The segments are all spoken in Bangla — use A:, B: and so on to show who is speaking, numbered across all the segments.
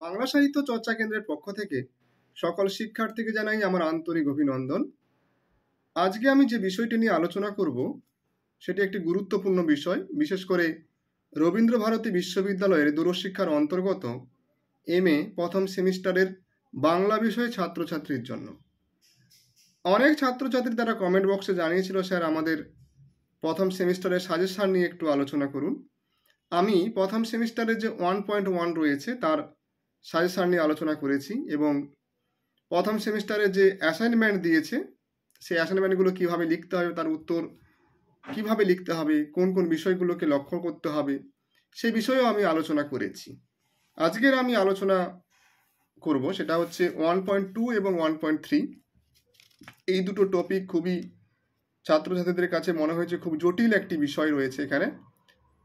A: বাংলা সাহিত্য চর্চা কেন্দ্রের পক্ষ থেকে সকল শিক্ষার্থীকে জানাই আমার আন্তরিক অভিনন্দন। আজকে আমি যে বিষয়টি নিয়ে আলোচনা করব সেটি একটি গুরুত্বপূর্ণ বিষয়, বিশেষ করে রবীন্দ্রভারতী বিশ্ববিদ্যালয়ের দূরশিক্ষার অন্তর্গত MA প্রথম সেমিস্টারের বাংলা বিষয়ে ছাত্রছাত্রীর জন্য। অনেক ছাত্রছাত্রী তারা কমেন্ট বক্সে জানিয়েছিল, স্যার আমাদের প্রথম সেমিস্টারের সাজেশন নিয়ে একটু আলোচনা করুন। আমি প্রথম সেমিস্টারের যে 1.1 রয়েছে তার সাজেশন নিয়ে আলোচনা করেছি এবং প্রথম সেমিস্টারে যে অ্যাসাইনমেন্ট দিয়েছে সেই অ্যাসাইনমেন্টগুলো কীভাবে লিখতে হবে, তার উত্তর কীভাবে লিখতে হবে, কোন কোন বিষয়গুলোকে লক্ষ্য করতে হবে সেই বিষয়েও আমি আলোচনা করেছি। আজকের আমি আলোচনা করব সেটা হচ্ছে 1.2 এবং 1.3। এই দুটো টপিক খুবই ছাত্রছাত্রীদের কাছে মনে হয়েছে খুব জটিল একটি বিষয় রয়েছে এখানে।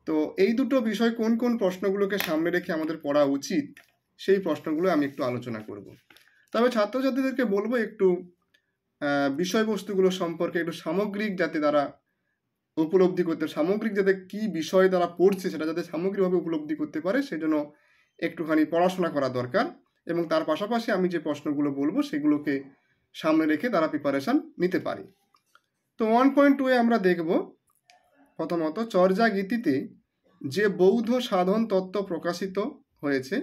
A: তো এই দুটো বিষয় কোন কোন প্রশ্নগুলোকে সামনে রেখে আমাদের পড়া উচিত সেই প্রশ্নগুলো আমি একটু আলোচনা করব। তবে ছাত্রছাত্রীদেরকে বলবো একটু বিষয়বস্তুগুলো সম্পর্কে একটু সামগ্রিক যাতে তারা উপলব্ধি করতে, সামগ্রিক যাতে কি বিষয় তারা পড়ছে সেটা যাতে সামগ্রিকভাবে উপলব্ধি করতে পারে সেজন্য একটুখানি পড়াশোনা করা দরকার। এবং তার পাশাপাশি আমি যে প্রশ্নগুলো বলবো সেগুলোকে সামনে রেখে তারা প্রিপারেশান নিতে পারে। তো 1.2 আমরা দেখব প্রথমত চর্যা গীতিতে যে বৌদ্ধ সাধন তত্ত্ব প্রকাশিত হয়েছে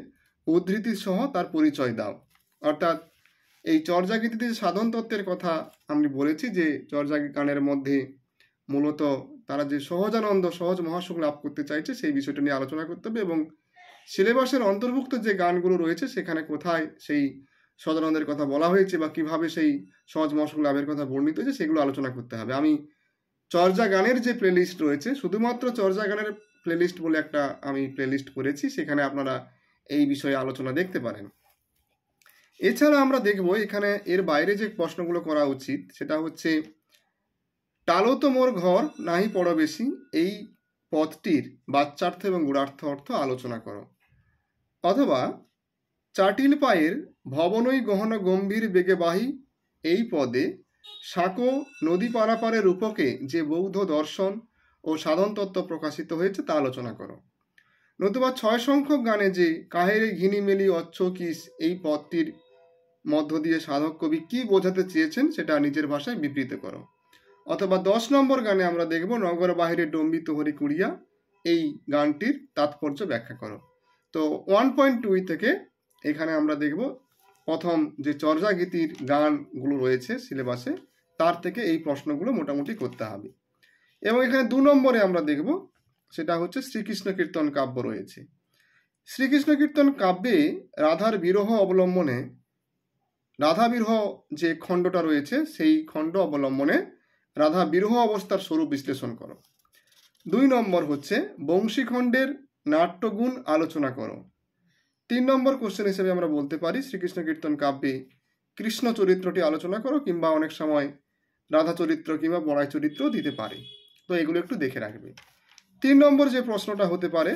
A: উদ্ধৃতি সহ তার পরিচয় দাও। অর্থাৎ এই চর্যা গীতিতে যে সাধন তত্ত্বের কথা আমি বলেছি, যে চর্যা গানের মধ্যে মূলত তারা যে সহজানন্দ সহজ মহাসুখ লাভ করতে চাইছে সেই বিষয়টা নিয়ে আলোচনা করতে হবে এবং সিলেবাসের অন্তর্ভুক্ত যে গানগুলো রয়েছে সেখানে কোথায় সেই সহজানন্দের কথা বলা হয়েছে বা কিভাবে সেই সহজ মহাসুখ লাভের কথা বর্ণিত হয়েছে সেগুলো আলোচনা করতে হবে। আমি চর্যা গানের যে প্লেলিস্ট রয়েছে, শুধুমাত্র চর্যা গানের প্লেলিস্ট বলে একটা আমি প্লেলিস্ট করেছি, সেখানে আপনারা এই বিষয়ে আলোচনা দেখতে পারেন। এছাড়া আমরা দেখব এখানে এর বাইরে যে প্রশ্নগুলো করা উচিত সেটা হচ্ছে টালো তো মোর ঘর নাহি পড় বেশি, এই পদটির বাচ্যার্থ এবং গূঢ়ার্থ অর্থ আলোচনা করো। অথবা চাটিল পায়ের ভবনই গহন গম্ভীর বেগে বাহি, এই পদে সাঁকো নদী পারাপারে রূপকে যে বৌদ্ধ দর্শন ও সাধন তত্ত্ব প্রকাশিত হয়েছে তা আলোচনা করো। নতুবা 6 সংখ্যক গানে যে কাহেরে ঘিনি মেলি অচ্ছ কিস, এই পদটির মধ্য দিয়ে সাধক কবি কি বোঝাতে চেয়েছেন সেটা নিজের ভাষায় বিবৃত করো। অথবা 10 নম্বর গানে আমরা দেখব নগর বাহিরে ডম্বিত হরি কুড়িয়া, এই গানটির তাৎপর্য ব্যাখ্যা করো। তো 1.2 থেকে এখানে আমরা দেখব প্রথম যে চর্যা গীতির গানগুলো রয়েছে সিলেবাসে তার থেকে এই প্রশ্নগুলো মোটামুটি করতে হবে। এবং এখানে 2 নম্বরে আমরা দেখব সেটা হচ্ছে শ্রীকৃষ্ণ কীর্তন কাব্য রয়েছে। শ্রীকৃষ্ণ কীর্তন কাব্যে রাধার বিরহ অবলম্বনে, রাধা বিরহ যে খণ্ডটা রয়েছে সেই খণ্ড অবলম্বনে রাধা বিরহ অবস্থার স্বরূপ বিশ্লেষণ করো। 2 নম্বর হচ্ছে বংশীখণ্ডের নাট্যগুণ আলোচনা করো। 3 নম্বর কোশ্চেন হিসেবে আমরা বলতে পারি শ্রীকৃষ্ণ কীর্তন কাব্যে কৃষ্ণ চরিত্রটি আলোচনা করো, কিংবা অনেক সময় রাধা চরিত্র কিংবা বড়াই চরিত্রও দিতে পারে। তো এগুলো একটু দেখে রাখবে। 3 নম্বর যে প্রশ্নটা হতে পারে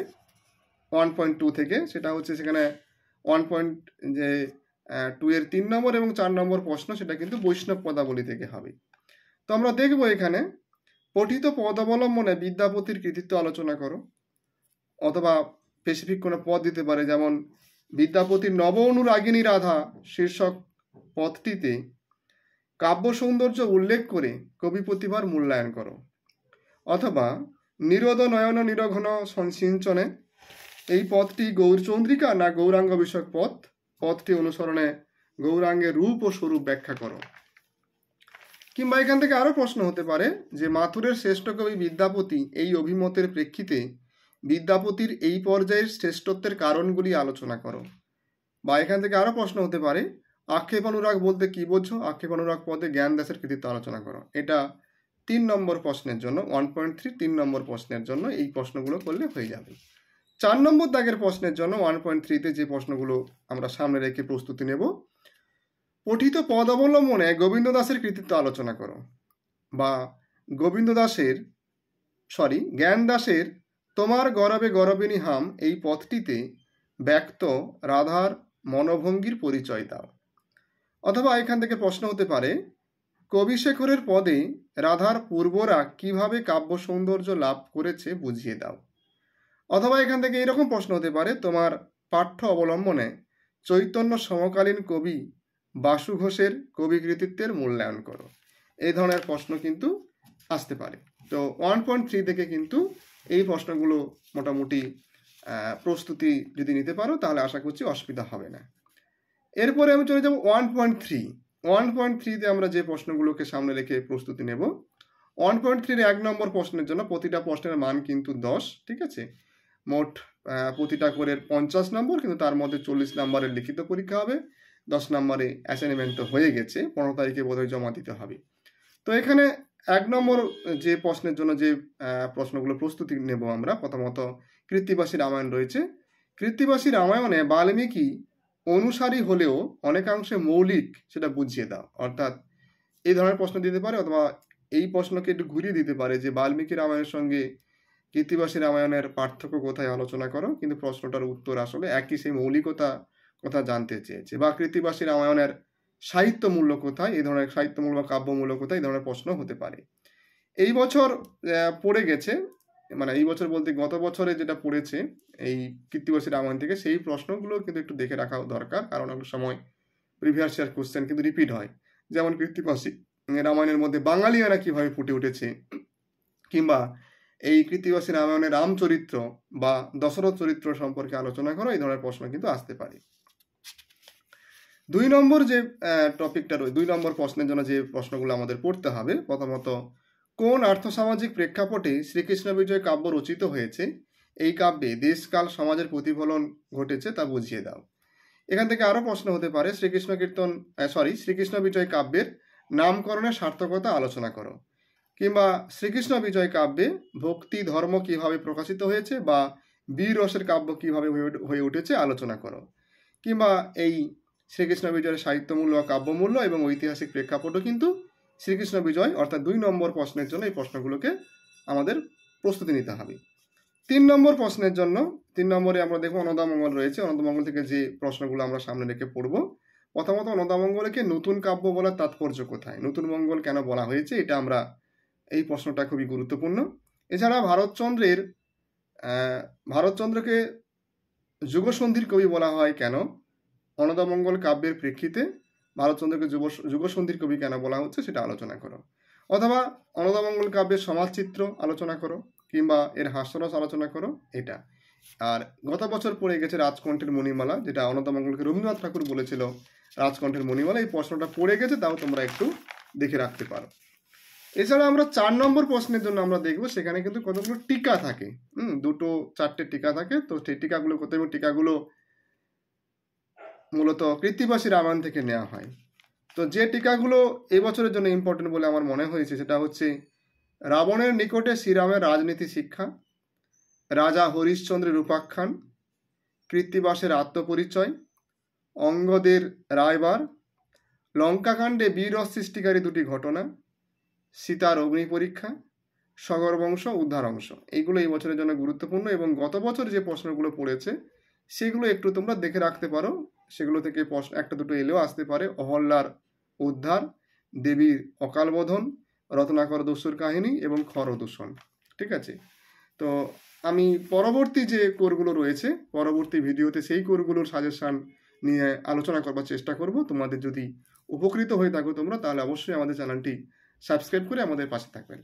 A: 1.2 থেকে সেটা হচ্ছে সেখানে 1.2 এর 3 নম্বর এবং 4 নম্বর প্রশ্ন সেটা কিন্তু বৈষ্ণব পদাবলী থেকে হবে। তো আমরা দেখব এখানে পঠিত পদ অবলম্বনে বিদ্যাপতির কৃতিত্ব আলোচনা করো। অথবা স্পেসিফিক কোনো পদ দিতে পারে, যেমন বিদ্যাপতির নব অনুরাগিনী রাধা শীর্ষক পদটিতে কাব্য সৌন্দর্য উল্লেখ করে কবি প্রতিভার মূল্যায়ন করো। অথবা নিরোদ নয়ন নিরঘন সিঞ্চনে, এই পদটি গৌরচন্দ্রিকা না গৌরাঙ্গ বিষয়ক পদ, পদটি অনুসরণে গৌরাঙ্গের রূপ ও স্বরূপ ব্যাখ্যা করো। কিংবা এখান থেকে আরও প্রশ্ন হতে পারে যে মাথুরের শ্রেষ্ঠ কবি বিদ্যাপতি, এই অভিমতের প্রেক্ষিতে বিদ্যাপতির এই পর্যায়ের শ্রেষ্ঠত্বের কারণগুলি আলোচনা করো। বা এখান থেকে আরও প্রশ্ন হতে পারে আক্ষেপ অনুরাগ বলতে কি বোঝো, আক্ষেপ অনুরাগ পদে জ্ঞান দাসের কৃতিত্ব আলোচনা করো। এটা 3 নম্বর প্রশ্নের জন্য 1.3 3 নম্বর প্রশ্নের জন্য এই প্রশ্নগুলো করলে হয়ে যাবে। 4 নম্বর দাগের প্রশ্নের জন্য 1.3-তে যে প্রশ্নগুলো আমরা সামনে রেখে প্রস্তুতি নেব, পঠিত পদ অবলম্বনে গোবিন্দ দাসের কৃতিত্ব আলোচনা করো। বা জ্ঞান দাসের তোমার গরবে গরবিনী হাম, এই পদটিতে ব্যক্ত রাধার মনোভঙ্গির পরিচয় দাও। অথবা এখান থেকে প্রশ্ন হতে পারে কবিশেখরের পদে রাধার পূর্বরা কিভাবে কাব্য সৌন্দর্য লাভ করেছে বুঝিয়ে দাও। অথবা এখান থেকে এরকম প্রশ্ন হতে পারে তোমার পাঠ্য অবলম্বনে চৈতন্য সমকালীন কবি বাসু ঘোষের কবি কৃতিত্বের মূল্যায়ন করো। এই ধরনের প্রশ্ন কিন্তু আসতে পারে। তো 1.3 থেকে কিন্তু এই প্রশ্নগুলো মোটামুটি প্রস্তুতি যদি নিতে পারো তাহলে আশা করছি অসুবিধা হবে না। এরপরে আমি চলে যাব 1.3। 1.3তে আমরা যে প্রশ্নগুলোকে সামনে রেখে প্রস্তুতি নেব, 1.3-র 1 নম্বর প্রশ্নের জন্য প্রতিটা প্রশ্নের মান কিন্তু 10, ঠিক আছে। মোট প্রতিটা করে 50 নম্বর, কিন্তু তার মধ্যে 40 নম্বরের লিখিত পরীক্ষা হবে, 10 নম্বরে অ্যাসাইনমেন্ট তো হয়ে গেছে, 15 তারিখে বোধহয় জমা দিতে হবে। তো এখানে 1 নম্বর যে প্রশ্নের জন্য যে প্রশ্নগুলো প্রস্তুতি নেব আমরা, প্রথমত কৃত্তিবাসী রামায়ণ রয়েছে। কৃত্তিবাসী রামায়ণে বাল্মীকি অনুসারী হলেও অনেকাংশে মৌলিক, সেটা বুঝিয়ে দাও। অর্থাৎ এই ধরনের প্রশ্ন দিতে পারে, অথবা এই প্রশ্নকে একটু ঘুরিয়ে দিতে পারে যে বাল্মীকি রামায়ণের সঙ্গে কৃত্তিবাসী রামায়ণের পার্থক্য কোথায় আলোচনা করো, কিন্তু প্রশ্নটার উত্তর আসলে একই, সেই মৌলিকতা কথা জানতে চেয়েছে। বা কৃত্তিবাসী রামায়ণের সাহিত্য মূল্য কোথায়, এই ধরনের সাহিত্য মূল্য বা কাব্য মূল্য কোথায়, এই ধরনের প্রশ্ন হতে পারে। এই বছর পড়ে গেছে, মানে এই বছর বলতে গত বছরে যেটা পড়েছে এই কৃত্তিবাসী রামায়ণ থেকে, সেই প্রশ্নগুলো কিন্তু একটু দেখে রাখা দরকার, কারণ অনেক সময় প্রিভিয়াস ইয়ার কোশ্চেন কিন্তু রিপিট হয়। যেমন কৃত্তিবাসী রামায়ণের মধ্যে বাঙালিয়ানা কিভাবে ফুটে উঠেছে, কিংবা এই কৃত্তিবাসী রামায়ণের রামচরিত্র বা দশরথ চরিত্র সম্পর্কে আলোচনা করো, এই ধরনের প্রশ্ন কিন্তু আসতে পারে। 2 নম্বর যে টপিকটা রয়েছে, 2 নম্বর প্রশ্নের জন্য যে প্রশ্নগুলো আমাদের পড়তে হবে, প্রথমত কোন আর্থসামাজিক প্রেক্ষাপটে শ্রীকৃষ্ণ বিজয় কাব্য রচিত হয়েছে, এই কাব্যে দেশকাল সমাজের প্রতিফলন ঘটেছে তা বুঝিয়ে দাও। এখান থেকে আরো প্রশ্ন হতে পারে, শ্রীকৃষ্ণ বিজয় কাব্যের নামকরণের সার্থকতা আলোচনা করো, কিংবা শ্রীকৃষ্ণ বিজয় কাব্যে ভক্তি ধর্ম কিভাবে প্রকাশিত হয়েছে বা বীর রসের কাব্য কিভাবে হয়ে উঠেছে আলোচনা করো, কিংবা এই শ্রীকৃষ্ণ বিজয়ের সাহিত্য মূল্য বা কাব্য মূল্য এবং ঐতিহাসিক প্রেক্ষাপটও কিন্তু শ্রীকৃষ্ণ বিজয়, অর্থাৎ 2 নম্বর প্রশ্নের জন্য এই প্রশ্নগুলোকে আমাদের প্রস্তুতি নিতে হবে। 3 নম্বর প্রশ্নের জন্য 3 নম্বরে আমরা দেখব অন্নদামঙ্গল রয়েছে। অন্নদামঙ্গল থেকে যে প্রশ্নগুলো আমরা সামনে রেখে পড়ব, প্রথমত অন্নদামঙ্গলকে নতুন কাব্য বলার তাৎপর্য কোথায়, নতুন মঙ্গল কেন বলা হয়েছে, এটা আমরা, এই প্রশ্নটা খুবই গুরুত্বপূর্ণ। এছাড়া ভারতচন্দ্রকে যুগসন্ধির কবি বলা হয় কেন, অন্নদামঙ্গল কাব্যের প্রেক্ষিতে ভারতচন্দ্রকে যুগসন্ধির কবি কেন বলা হচ্ছে সেটা আলোচনা করো, অথবা অন্নদামঙ্গল কাব্যের সমাজচিত্র আলোচনা করো, কিংবা এর হাস্যরস আলোচনা করো, এটা। আর গত বছর পড়ে গেছে রাজকণ্ঠের মণিমালা, যেটা অন্নদামঙ্গলকে রবীন্দ্রনাথ ঠাকুর বলেছিল রাজকণ্ঠের মণিমালা, এই প্রশ্নটা পড়ে গেছে, তাও তোমরা একটু দেখে রাখতে পারো। এছাড়া আমরা 4 নম্বর প্রশ্নের জন্য আমরা দেখবো, সেখানে কিন্তু কতগুলো টিকা থাকে, 2-4টে টিকা থাকে। তো সেই টিকাগুলো কোথায়, টিকাগুলো মূলত কৃত্তিবাসী রামায়ণ থেকে নেওয়া হয়। তো যে টিকাগুলো এবছরের জন্য ইম্পর্টেন্ট বলে আমার মনে হয়েছে, সেটা হচ্ছে রাবণের নিকটে শ্রীরামের রাজনীতি শিক্ষা, রাজা হরিশ্চন্দ্রের উপাখ্যান, কৃত্তিবাসের আত্মপরিচয়, অঙ্গদের রায়বার, লঙ্কাকাণ্ডে বীর সৃষ্টিকারী 2টি ঘটনা, সীতার অগ্নি পরীক্ষা, সগর বংশ উদ্ধার অংশ। এইগুলো এই বছরের জন্য গুরুত্বপূর্ণ, এবং গত বছর যে প্রশ্নগুলো পড়েছে সেগুলো একটু তোমরা দেখে রাখতে পারো। সেগুলো থেকে প্রশ্ন 1-2 এলেও আসতে পারে। অহল্যার উদ্ধার, দেবীর অকালবোধন, রত্নাকর দস্যুর কাহিনী এবং খর দূষণ, ঠিক আছে। তো আমি পরবর্তী যে কোরগুলো রয়েছে, পরবর্তী ভিডিওতে সেই কোরগুলোর সাজেশন নিয়ে আলোচনা করবার চেষ্টা করব। তোমাদের যদি উপকৃত হয়ে থাকো তোমরা, তাহলে অবশ্যই আমাদের চ্যানেলটি সাবস্ক্রাইব করে আমাদের পাশে থাকবেন।